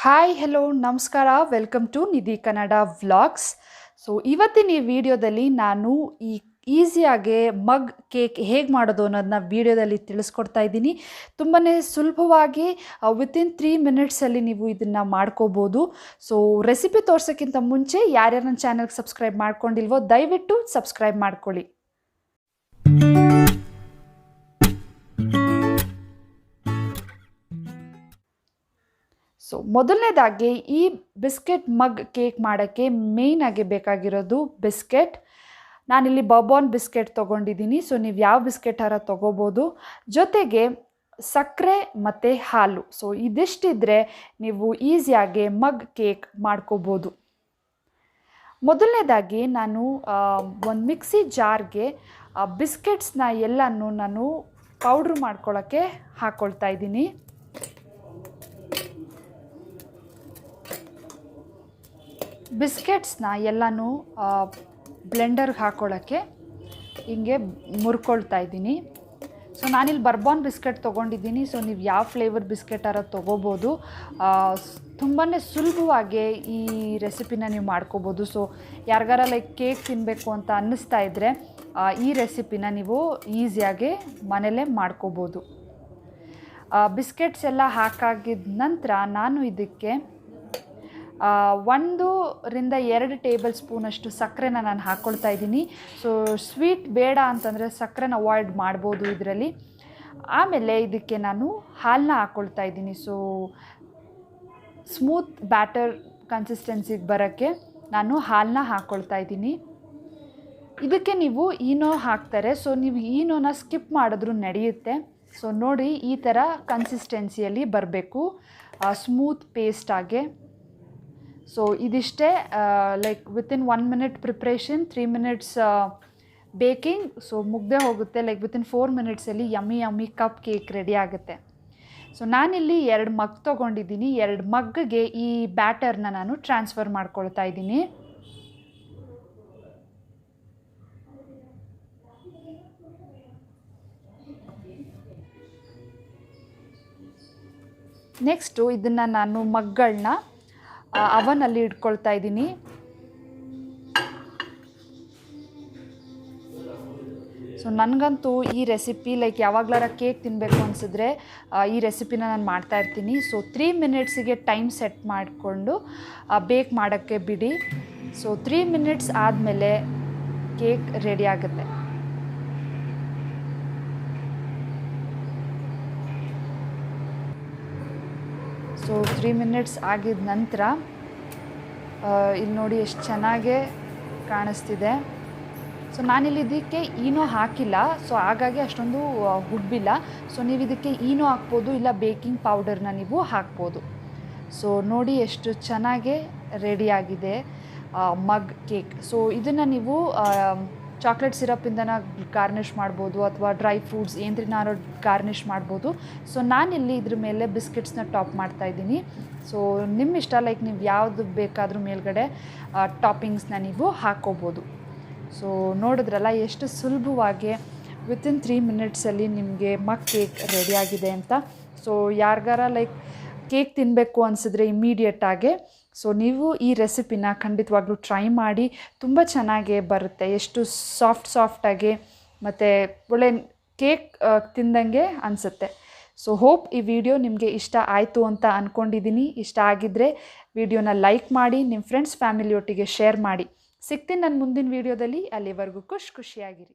Hi hello ನಮಸ್ಕಾರ welcome to Nidhi Kannada vlogs. So ಇವತ್ತಿನ ಈ ವಿಡಿಯೋದಲ್ಲಿ ನಾನು ಈ ಈಸಿಯಾಗೆ ಮಗ್ ಕೇಕ್ ಹೇಗೆ ಮಾಡೋದು ಅನ್ನೋದನ್ನ ವಿಡಿಯೋದಲ್ಲಿ ತಿಳಿಸ್ಕೊಡ್ತಾ ಇದ್ದೀನಿ. ತುಂಬಾ ಸುಲಭವಾಗಿ ವಿತಿನ್ 3 ಮಿನಿಟ್ಸಲ್ಲಿ ನೀವು ಇದನ್ನು ಮಾಡ್ಕೋಬೋದು. ಸೊ ರೆಸಿಪಿ ತೋರ್ಸೋಕ್ಕಿಂತ ಮುಂಚೆ ಯಾರ್ಯಾರು ನನ್ನ ಚಾನಲ್ಗೆ ಸಬ್ಸ್ಕ್ರೈಬ್ ಮಾಡ್ಕೊಂಡಿಲ್ವೋ ದಯವಿಟ್ಟು ಸಬ್ಸ್ಕ್ರೈಬ್ ಮಾಡ್ಕೊಳ್ಳಿ. ಸೊ ಮೊದಲನೇದಾಗಿ ಈ ಬಿಸ್ಕೆಟ್ ಮಗ್ ಕೇಕ್ ಮಾಡೋಕ್ಕೆ ಮೇಯ್ನಾಗಿ ಬೇಕಾಗಿರೋದು ಬಿಸ್ಕೆಟ್. ನಾನಿಲ್ಲಿ ಬೌರ್ಬನ್ ಬಿಸ್ಕೆಟ್ ತೊಗೊಂಡಿದ್ದೀನಿ. ಸೊ ನೀವು ಯಾವ ಬಿಸ್ಕೆಟಾರ ತೊಗೋಬೋದು. ಜೊತೆಗೆ ಸಕ್ಕರೆ ಮತ್ತು ಹಾಲು. ಸೊ ಇದಿಷ್ಟಿದ್ರೆ ನೀವು ಈಸಿಯಾಗಿ ಮಗ್ ಕೇಕ್ ಮಾಡ್ಕೋಬೋದು. ಮೊದಲನೇದಾಗಿ ನಾನು ಒಂದು ಮಿಕ್ಸಿ ಜಾರ್ಗೆ ಬಿಸ್ಕೆಟ್ಸ್ನ ಎಲ್ಲನೂ ನಾನು ಪೌಡ್ರ್ ಮಾಡ್ಕೊಳ್ಳೋಕ್ಕೆ ಹಾಕ್ಕೊಳ್ತಾ ಇದ್ದೀನಿ. ಬಿಸ್ಕೆಟ್ಸ್ನ ಎಲ್ಲನೂ ಬ್ಲೆಂಡರ್ಗೆ ಹಾಕ್ಕೊಳ್ಳೋಕ್ಕೆ ಹಿಂಗೆ ಮುರ್ಕೊಳ್ತಾ ಇದ್ದೀನಿ. ಸೊ ನಾನಿಲ್ಲಿ ಬರ್ಬಾನ್ ಬಿಸ್ಕೆಟ್ ತೊಗೊಂಡಿದ್ದೀನಿ. ಸೊ ನೀವು ಯಾವ ಫ್ಲೇವರ್ ಬಿಸ್ಕೆಟಾರ ತೊಗೋಬೋದು. ತುಂಬಾ ಸುಲಭವಾಗಿ ಈ ರೆಸಿಪಿನ ನೀವು ಮಾಡ್ಕೋಬೋದು. ಸೊ ಯಾರಿಗಾರ ಕೇಕ್ ತಿನ್ನಬೇಕು ಅಂತ ಅನ್ನಿಸ್ತಾ ಇದ್ದರೆ ಈ ರೆಸಿಪಿನ ನೀವು ಈಸಿಯಾಗಿ ಮನೇಲೇ ಮಾಡ್ಕೋಬೋದು. ಬಿಸ್ಕೆಟ್ಸ್ ಎಲ್ಲ ಹಾಕಾಗಿದ ನಂತರ ನಾನು ಇದಕ್ಕೆ 1 ರಿಂದ 2 ಟೇಬಲ್ ಸ್ಪೂನಷ್ಟು ಸಕ್ಕರೆನ ನಾನು ಹಾಕ್ಕೊಳ್ತಾ ಇದ್ದೀನಿ. ಸೊ ಸ್ವೀಟ್ ಬೇಡ ಅಂತಂದರೆ ಸಕ್ಕರೆನ ಅವಾಯ್ಡ್ ಮಾಡ್ಬೋದು ಇದರಲ್ಲಿ. ಆಮೇಲೆ ಇದಕ್ಕೆ ನಾನು ಹಾಲನ್ನ ಹಾಕ್ಕೊಳ್ತಾ ಇದ್ದೀನಿ. ಸೊ ಸ್ಮೂತ್ ಬ್ಯಾಟರ್ ಕನ್ಸಿಸ್ಟೆನ್ಸಿಗೆ ಬರೋಕ್ಕೆ ನಾನು ಹಾಲನ್ನ ಹಾಕ್ಕೊಳ್ತಾ ಇದ್ದೀನಿ. ಇದಕ್ಕೆ ನೀವು ಈನೋ ಹಾಕ್ತಾರೆ. ಸೊ ನೀವು ಈನೋನ ಸ್ಕಿಪ್ ಮಾಡಿದ್ರೂ ನಡೆಯುತ್ತೆ. ಸೊ ನೋಡಿ ಈ ಥರ ಕನ್ಸಿಸ್ಟೆನ್ಸಿಯಲ್ಲಿ ಬರಬೇಕು, ಸ್ಮೂತ್ ಪೇಸ್ಟಾಗೆ. ಸೊ ಇದಿಷ್ಟೇ. Within 1 minute preparation, 3 minutes baking. So ಮುಗ್ದೇ ಹೋಗುತ್ತೆ. ವಿತಿನ್ 4 ಮಿನಿಟ್ಸಲ್ಲಿ ಯಮ್ಮಿ ಕಪ್ ಕೇಕ್ ರೆಡಿ ಆಗುತ್ತೆ. ಸೊ ನಾನಿಲ್ಲಿ 2 ಮಗ್ ತೊಗೊಂಡಿದ್ದೀನಿ. 2 ಮಗ್ಗೆ ಈ ಬ್ಯಾಟರ್ನ ನಾನು ಟ್ರಾನ್ಸ್ಫರ್ ಮಾಡ್ಕೊಳ್ತಾ ಇದ್ದೀನಿ. ನೆಕ್ಸ್ಟು ಇದನ್ನು ನಾನು ಮಗ್ಗಳನ್ನ ಅವನಲ್ಲಿ ಇಟ್ಕೊಳ್ತಾ ಇದ್ದೀನಿ. ಸೊ ನನಗಂತೂ ಈ ರೆಸಿಪಿ ಯಾವಾಗಲಾರ ಕೇಕ್ ತಿನ್ನಬೇಕು ಅನಿಸಿದ್ರೆ ಈ ರೆಸಿಪಿನ ನಾನು ಮಾಡ್ತಾಯಿರ್ತೀನಿ. ಸೊ 3 ಮಿನಿಟ್ಸಿಗೆ ಟೈಮ್ ಸೆಟ್ ಮಾಡಿಕೊಂಡು ಬೇಕ್ ಮಾಡೋಕ್ಕೆ ಬಿಡಿ. ಸೊ 3 ಮಿನಿಟ್ಸ್ ಆದಮೇಲೆ ಕೇಕ್ ರೆಡಿ ಆಗುತ್ತೆ. ಸೊ 3 ಮಿನಿಟ್ಸ್ ಆಗಿದ ನಂತರ ಇಲ್ಲಿ ನೋಡಿ ಎಷ್ಟು ಚೆನ್ನಾಗೇ ಕಾಣಿಸ್ತಿದೆ. ಸೊ ನಾನಿಲ್ಲಿ ಇದಕ್ಕೆ ಈನೋ ಹಾಕಿಲ್ಲ. ಸೊ ಹಾಗಾಗಿ ಅಷ್ಟೊಂದು ಹುಬ್ಬಿಲ್ಲ. ಸೊ ನೀವು ಇದಕ್ಕೆ ಈನೋ ಹಾಕ್ಬೋದು, ಇಲ್ಲ ಬೇಕಿಂಗ್ ಪೌಡರ್ನ ನೀವು ಹಾಕ್ಬೋದು. ಸೊ ನೋಡಿ ಎಷ್ಟು ಚೆನ್ನಾಗೇ ರೆಡಿಯಾಗಿದೆ ಮಗ್ ಕೇಕ್. ಸೊ ಇದನ್ನು ನೀವು ಚಾಕ್ಲೇಟ್ ಸಿರಪಿಂದನ ಗಾರ್ನಿಷ್ ಮಾಡ್ಬೋದು, ಅಥವಾ ಡ್ರೈ ಫ್ರೂಟ್ಸ್ ಏನ್ರಿನಾರು ಗಾರ್ನಿಷ್ ಮಾಡ್ಬೋದು. ಸೊ ನಾನಿಲ್ಲಿ ಇದ್ರ ಮೇಲೆ ಬಿಸ್ಕೆಟ್ಸ್ನ ಟಾಪ್ ಮಾಡ್ತಾಯಿದ್ದೀನಿ. ಸೊ ನಿಮ್ಮ ಇಷ್ಟ, ನೀವು ಯಾವುದು ಬೇಕಾದರೂ ಮೇಲ್ಗಡೆ ಟಾಪಿಂಗ್ಸ್ನ ನೀವು ಹಾಕ್ಕೋಬೋದು. ಸೊ ನೋಡಿದ್ರಲ್ಲ ಎಷ್ಟು ಸುಲಭವಾಗಿ ವಿತಿನ್ 3 ಮಿನಿಟ್ಸಲ್ಲಿ ನಿಮಗೆ ಮಗ್ ಕೇಕ್ ರೆಡಿಯಾಗಿದೆ ಅಂತ. ಸೊ ಯಾರಿಗಾರ ಕೇಕ್ ತಿನ್ನಬೇಕು ಅನಿಸಿದ್ರೆ ಇಮ್ಮಿಡಿಯೇಟಾಗೆ ಸೊ ನೀವು ಈ ರೆಸಿಪಿನ ಖಂಡಿತವಾಗ್ಲೂ ಟ್ರೈ ಮಾಡಿ. ತುಂಬ ಚೆನ್ನಾಗೇ ಬರುತ್ತೆ, ಎಷ್ಟು ಸಾಫ್ಟಾಗಿ ಮತ್ತು ಒಳ್ಳೆ ಕೇಕ್ ತಿಂದಂಗೆ ಅನಿಸುತ್ತೆ. ಸೊ ಹೋಪ್ ಈ ವಿಡಿಯೋ ನಿಮಗೆ ಇಷ್ಟ ಆಯಿತು ಅಂತ ಅಂದ್ಕೊಂಡಿದ್ದೀನಿ. ಇಷ್ಟ ಆಗಿದ್ದರೆ ವಿಡಿಯೋನ ಲೈಕ್ ಮಾಡಿ, ನಿಮ್ಮ ಫ್ರೆಂಡ್ಸ್ ಫ್ಯಾಮಿಲಿಯೊಟ್ಟಿಗೆ ಶೇರ್ ಮಾಡಿ. ಸಿಗ್ತೀನಿ ನನ್ನ ಮುಂದಿನ ವಿಡಿಯೋದಲ್ಲಿ. ಅಲ್ಲಿವರೆಗೂ ಖುಷಿಯಾಗಿರಿ.